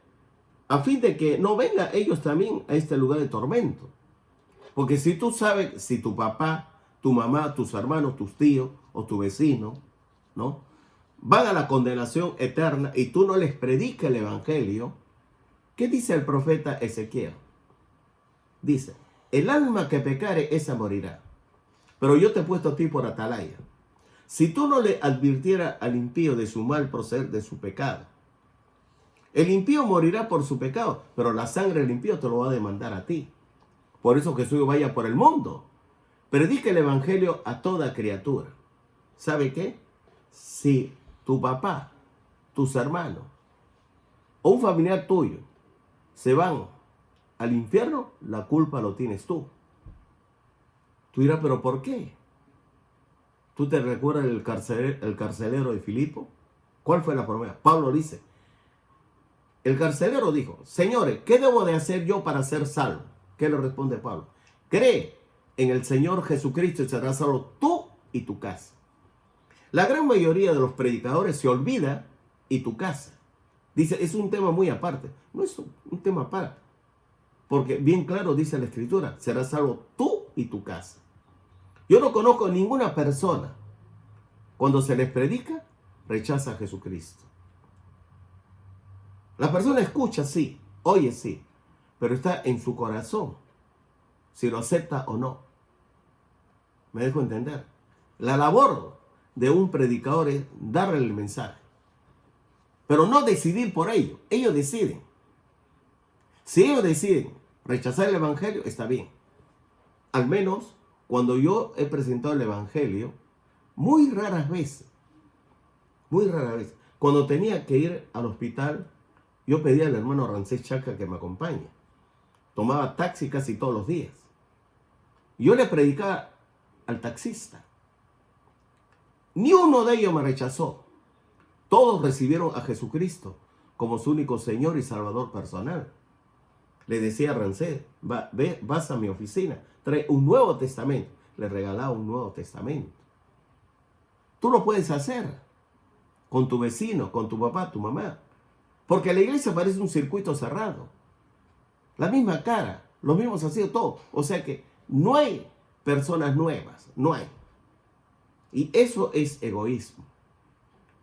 a fin de que no vengan ellos también a este lugar de tormento. Porque si tú sabes, si tu papá, tu mamá, tus hermanos, tus tíos o tu vecino, ¿no?, van a la condenación eterna y tú no les predicas el evangelio, ¿qué dice el profeta Ezequiel? Dice, el alma que pecare, esa morirá. Pero yo te he puesto a ti por atalaya. Si tú no le advirtieras al impío de su mal proceder, de su pecado, el impío morirá por su pecado, pero la sangre del impío te lo va a demandar a ti. Por eso Jesús vaya por el mundo. Predica el evangelio a toda criatura. ¿Sabe qué? Si tu papá, tus hermanos o un familiar tuyo se van al infierno, la culpa lo tienes tú. Tú dirás, ¿pero por qué? ¿Tú te recuerdas el carcelero de Filipo? ¿Cuál fue la promesa? Pablo dice, el carcelero dijo, señores, ¿qué debo de hacer yo para ser salvo? ¿Qué le responde Pablo? Cree en el Señor Jesucristo y serás salvo tú y tu casa. La gran mayoría de los predicadores se olvida y tu casa. Dice, es un tema muy aparte. No es un tema aparte. Porque bien claro dice la Escritura, serás salvo tú y tu casa. Yo no conozco ninguna persona, cuando se les predica, rechaza a Jesucristo. La persona escucha, sí, oye, sí, pero está en su corazón, si lo acepta o no. ¿Me dejo entender? La labor de un predicador es darle el mensaje, pero no decidir por ellos. Ellos deciden. Si ellos deciden rechazar el evangelio, está bien. Al menos cuando yo he presentado el evangelio, muy raras veces, cuando tenía que ir al hospital, yo pedía al hermano Rancés Chaca que me acompañe. Tomaba taxi casi todos los días. Yo le predicaba al taxista. Ni uno de ellos me rechazó. Todos recibieron a Jesucristo como su único Señor y Salvador personal. Le decía a Rancés, vas a mi oficina, trae un Nuevo Testamento. Le regalaba un Nuevo Testamento. Tú lo puedes hacer con tu vecino, con tu papá, tu mamá. Porque la iglesia parece un circuito cerrado. La misma cara, los mismos ha sido todo. O sea que no hay personas nuevas, no hay. Y eso es egoísmo.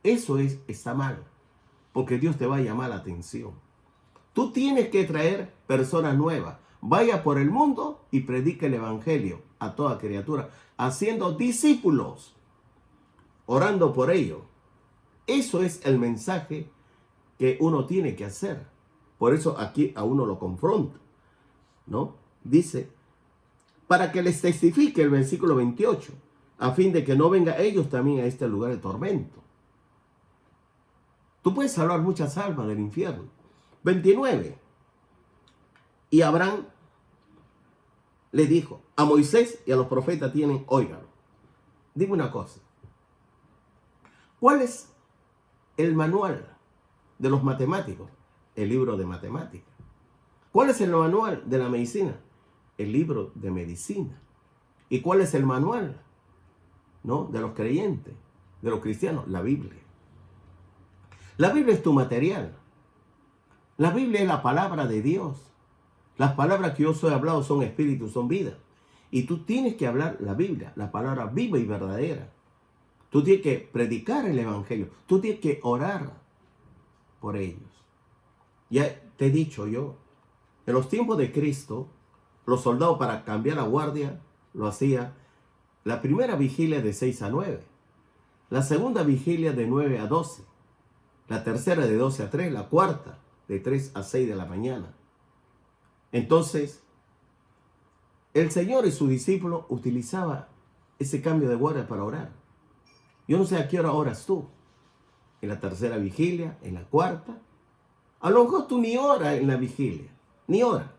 Eso está mal. Porque Dios te va a llamar la atención. Tú tienes que traer personas nuevas. Vaya por el mundo y predique el evangelio a toda criatura, haciendo discípulos, orando por ellos. Eso es el mensaje que uno tiene que hacer. Por eso aquí a uno lo confronta, ¿no? Dice, para que les testifique el versículo 28, a fin de que no venga ellos también a este lugar de tormento. Tú puedes salvar muchas almas del infierno. 29. Y Abraham le dijo, a Moisés y a los profetas tienen, óigalo. Dime una cosa. ¿Cuál es el manual de los matemáticos? El libro de matemáticas. ¿Cuál es el manual de la medicina? El libro de medicina. ¿Y cuál es el manual, ¿no?, de los creyentes? de los cristianos? La Biblia. La Biblia es tu material. La Biblia es la palabra de Dios. Las palabras que yo soy hablado son espíritu, son vida. Y tú tienes que hablar la Biblia, la palabra viva y verdadera. Tú tienes que predicar el evangelio. Tú tienes que orar por ellos. Ya te he dicho yo, en los tiempos de Cristo, los soldados para cambiar la guardia lo hacían la primera vigilia de 6 a 9, la segunda vigilia de 9 a 12, la tercera de 12 a 3, la cuarta de 3 a 6 de la mañana. Entonces, el Señor y sus discípulos utilizaban ese cambio de guardia para orar. Yo no sé a qué hora oras tú. En la tercera vigilia, en la cuarta. A lo mejor tú ni oras en la vigilia, ni oras.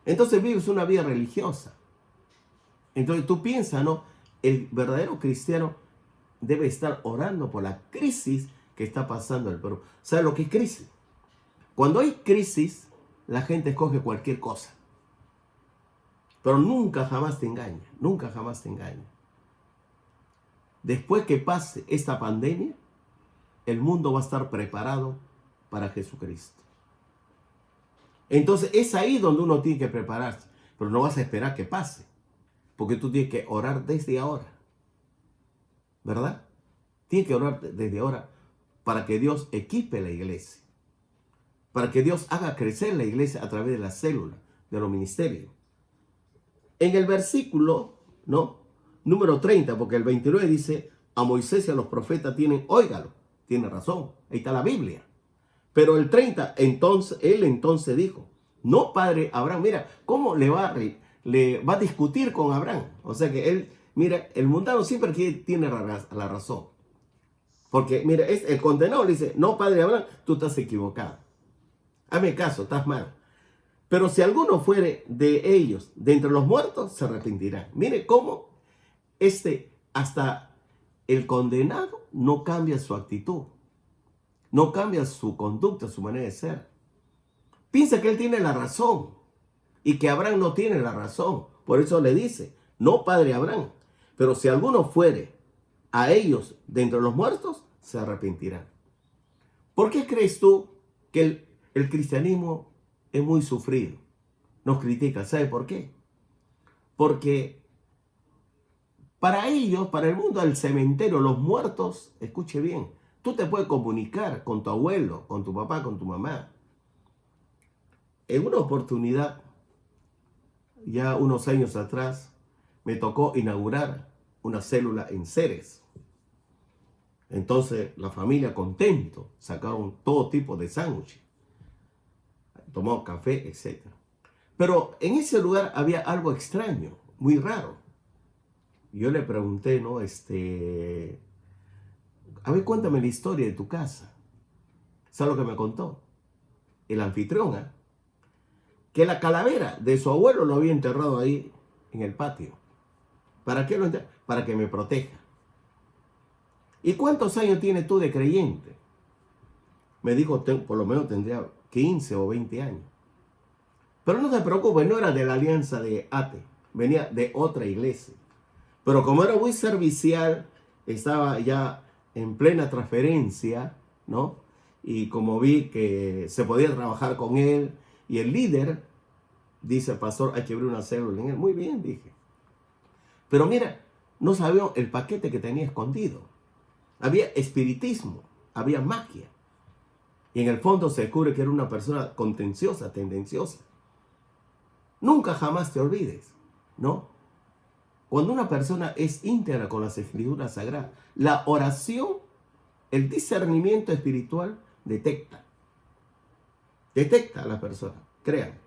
Entonces vives una vida religiosa. Entonces tú piensas, ¿no? El verdadero cristiano debe estar orando por la crisis que está pasando en el Perú. ¿Sabes lo que es crisis? Cuando hay crisis, la gente escoge cualquier cosa. Pero nunca jamás te engaña, nunca jamás te engaña. Después que pase esta pandemia, el mundo va a estar preparado para Jesucristo. Entonces es ahí donde uno tiene que prepararse, pero no vas a esperar que pase, porque tú tienes que orar desde ahora, ¿verdad? Tienes que orar desde ahora para que Dios equipe la iglesia, para que Dios haga crecer la iglesia a través de las células, de los ministerios. En el versículo, ¿no?, número 30, porque el 29 dice, a Moisés y a los profetas óigalo, tiene razón, ahí está la Biblia. Pero el 30, él entonces dijo, no, padre Abraham, mira, ¿cómo le va a discutir con Abraham? O sea que él, mira, el mundano siempre tiene la razón. Porque, mira, el condenado le dice, no, padre Abraham, tú estás equivocado. Hazme caso, estás mal. Pero si alguno fuere de ellos, de entre los muertos, se arrepentirá. Mire cómo hasta el condenado no cambia su actitud. No cambia su conducta, su manera de ser. Piensa que él tiene la razón y que Abraham no tiene la razón. Por eso le dice, no, padre Abraham, pero si alguno fuere a ellos de entre los muertos, se arrepentirán. ¿Por qué crees tú que el cristianismo es muy sufrido? Nos critica. ¿Sabe por qué? Porque para ellos, para el mundo del cementerio, los muertos, escuche bien, tú te puedes comunicar con tu abuelo, con tu papá, con tu mamá. En una oportunidad, ya unos años atrás, me tocó inaugurar una célula en Ceres. Entonces, la familia contento, sacaron todo tipo de sándwiches, tomó café, etc. Pero en ese lugar había algo extraño, muy raro. Yo le pregunté, ¿no? A ver, cuéntame la historia de tu casa. ¿Sabes lo que me contó? El anfitrión, que la calavera de su abuelo lo había enterrado ahí en el patio. ¿Para qué lo enterró? Para que me proteja. ¿Y cuántos años tienes tú de creyente? Me dijo, por lo menos tendría 15 o 20 años. Pero no te preocupes, no era de la Alianza de Ate, venía de otra iglesia. Pero como era muy servicial, estaba ya en plena transferencia, ¿no? Y como vi que se podía trabajar con él, y el líder dice, pastor, hay que abrir una célula en él. Muy bien, dije. Pero mira, no sabía el paquete que tenía escondido. Había espiritismo, había magia. Y en el fondo se descubre que era una persona contenciosa, tendenciosa. Nunca jamás te olvides, ¿no? Cuando una persona es íntegra con las escrituras sagradas, la oración, el discernimiento espiritual detecta a la persona, crean.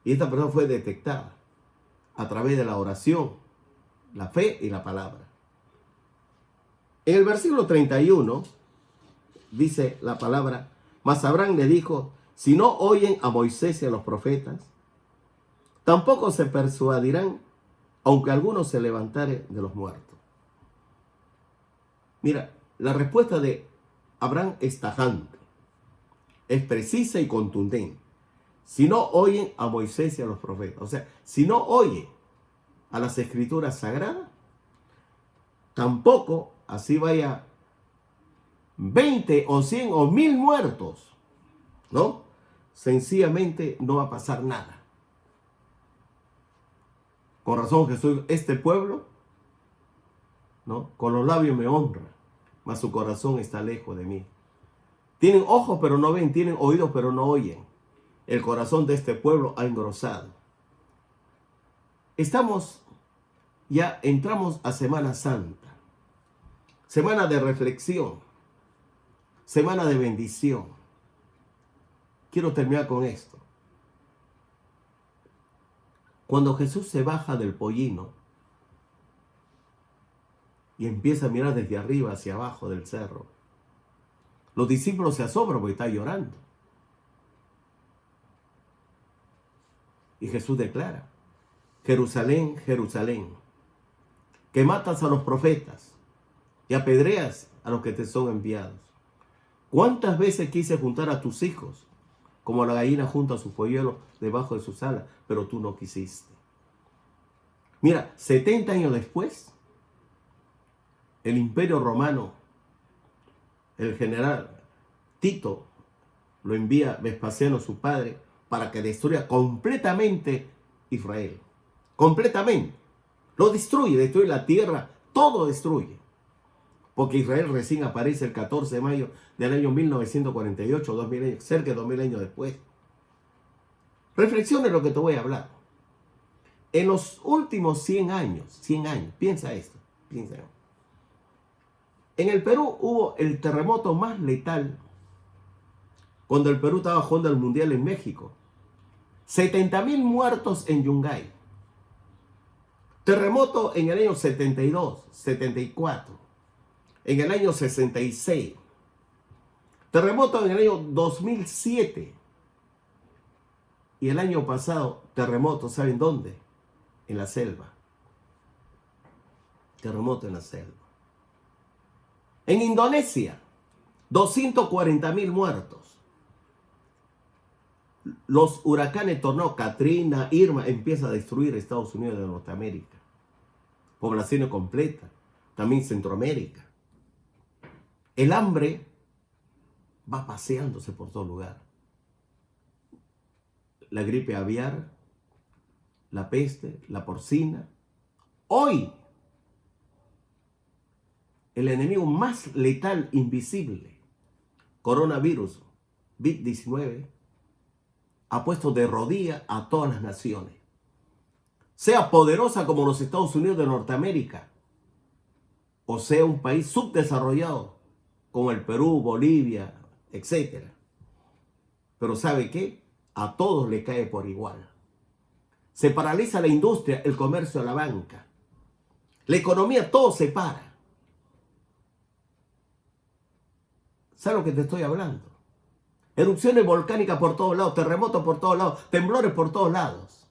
Y esta persona fue detectada a través de la oración, la fe y la palabra. En el versículo 31 dice la palabra, mas Abraham le dijo, si no oyen a Moisés y a los profetas, tampoco se persuadirán, aunque alguno se levantare de los muertos. Mira, la respuesta de Abraham es tajante, es precisa y contundente. Si no oyen a Moisés y a los profetas, o sea, si no oye a las escrituras sagradas, tampoco así vaya 20 o 100 o 1000 muertos, ¿no? Sencillamente no va a pasar nada. Con razón Jesús, este pueblo, ¿no? Con los labios me honra, mas su corazón está lejos de mí. Tienen ojos pero no ven, tienen oídos pero no oyen. El corazón de este pueblo ha engrosado. Entramos a Semana Santa, semana de reflexión, semana de bendición. Quiero terminar con esto. Cuando Jesús se baja del pollino y empieza a mirar desde arriba hacia abajo del cerro, los discípulos se asombran porque está llorando. Y Jesús declara: Jerusalén, Jerusalén, que matas a los profetas y apedreas a los que te son enviados. ¿Cuántas veces quise juntar a tus hijos como la gallina junta a sus polluelos debajo de sus alas, pero tú no quisiste? Mira, 70 años después, el Imperio Romano, el general Tito, lo envía a Vespasiano, su padre, para que destruya completamente Israel. Completamente. Lo destruye la tierra, todo destruye. Porque Israel recién aparece el 14 de mayo del año 1948, 2000 años, cerca de 2000 años después. Reflexiona en lo que te voy a hablar. En los últimos 100 años, piensa esto, piensa. En el Perú hubo el terremoto más letal cuando el Perú estaba jugando el Mundial en México. 70,000 muertos en Yungay. Terremoto en el año 72, 74. En el año 66. Terremoto en el año 2007. Y el año pasado, terremoto, ¿saben dónde? En la selva. Terremoto en la selva. En Indonesia, 240,000 muertos. Los huracanes tornado Katrina, Irma, empieza a destruir Estados Unidos de Norteamérica. Poblaciones completas. También Centroamérica. El hambre va paseándose por todo lugar. La gripe aviar, la peste, la porcina. Hoy, el enemigo más letal, invisible, coronavirus, COVID-19, ha puesto de rodillas a todas las naciones. Sea poderosa como los Estados Unidos de Norteamérica, o sea un país subdesarrollado como el Perú, Bolivia, etc. Pero ¿sabe qué? A todos le cae por igual. Se paraliza la industria, el comercio, la banca. La economía, todo se para. ¿Sabes lo que te estoy hablando? Erupciones volcánicas por todos lados, terremotos por todos lados, temblores por todos lados.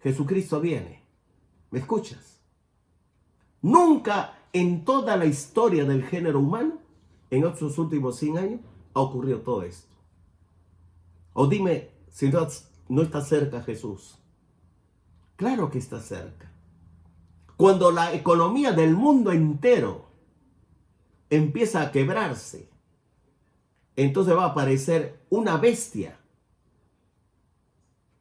Jesucristo viene. ¿Me escuchas? Nunca en toda la historia del género humano, en estos últimos 100 años, ha ocurrido todo esto. O dime si no está cerca Jesús. Claro que está cerca. Cuando la economía del mundo entero empieza a quebrarse, entonces va a aparecer una bestia.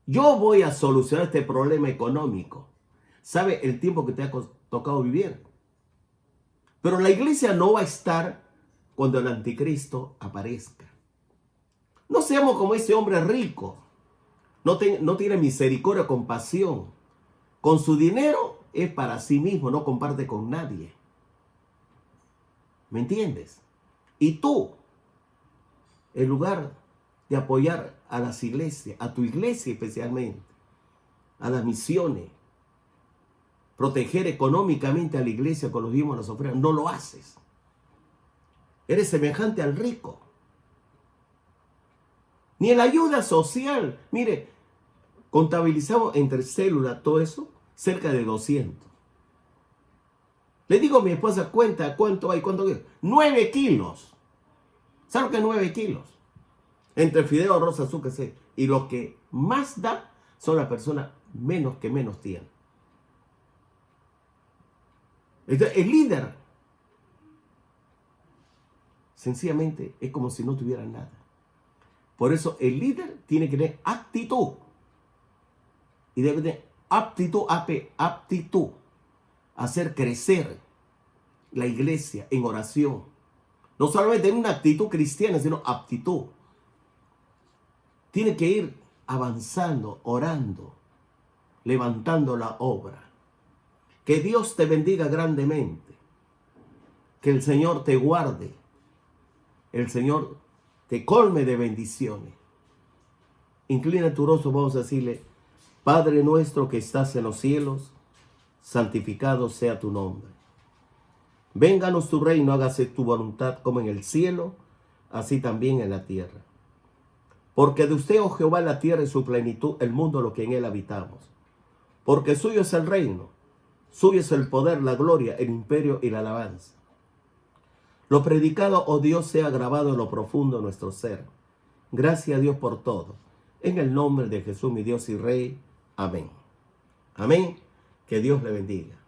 Yo voy a solucionar este problema económico. ¿Sabe el tiempo que te ha tocado vivir? Pero la iglesia no va a estar cuando el anticristo aparezca. No seamos como ese hombre rico. No tiene misericordia, compasión. Con su dinero es para sí mismo, no comparte con nadie. ¿Me entiendes? Y tú, en lugar de apoyar a las iglesias, a tu iglesia especialmente, a las misiones, proteger económicamente a la iglesia con los diezmos y las ofrendas, no lo haces. Eres semejante al rico. Ni en la ayuda social. Mire, contabilizamos entre células, todo eso, cerca de 200. Le digo a mi esposa, cuenta cuánto hay, 9 kilos. ¿Sabes lo que es 9 kilos? Entre fideo, arroz, azúcar, etc. Y lo que más da son las personas que menos tienen. Entonces, el líder sencillamente es como si no tuviera nada. Por eso el líder tiene que tener actitud. Y debe tener aptitud, aptitud a hacer crecer la iglesia en oración. No solamente en una actitud cristiana, sino aptitud. Tiene que ir avanzando, orando, levantando la obra. Que Dios te bendiga grandemente. Que el Señor te guarde. El Señor te colme de bendiciones. Inclina tu rostro, vamos a decirle: Padre nuestro que estás en los cielos, santificado sea tu nombre. Vénganos tu reino, hágase tu voluntad como en el cielo, así también en la tierra. Porque de usted, oh Jehová, la tierra y su plenitud, el mundo, lo que en él habitamos. Porque suyo es el reino, suyo es el poder, la gloria, el imperio y la alabanza. Lo predicado, oh Dios, sea grabado en lo profundo de nuestro ser. Gracias a Dios por todo. En el nombre de Jesús, mi Dios y Rey. Amén. Amén. Que Dios le bendiga.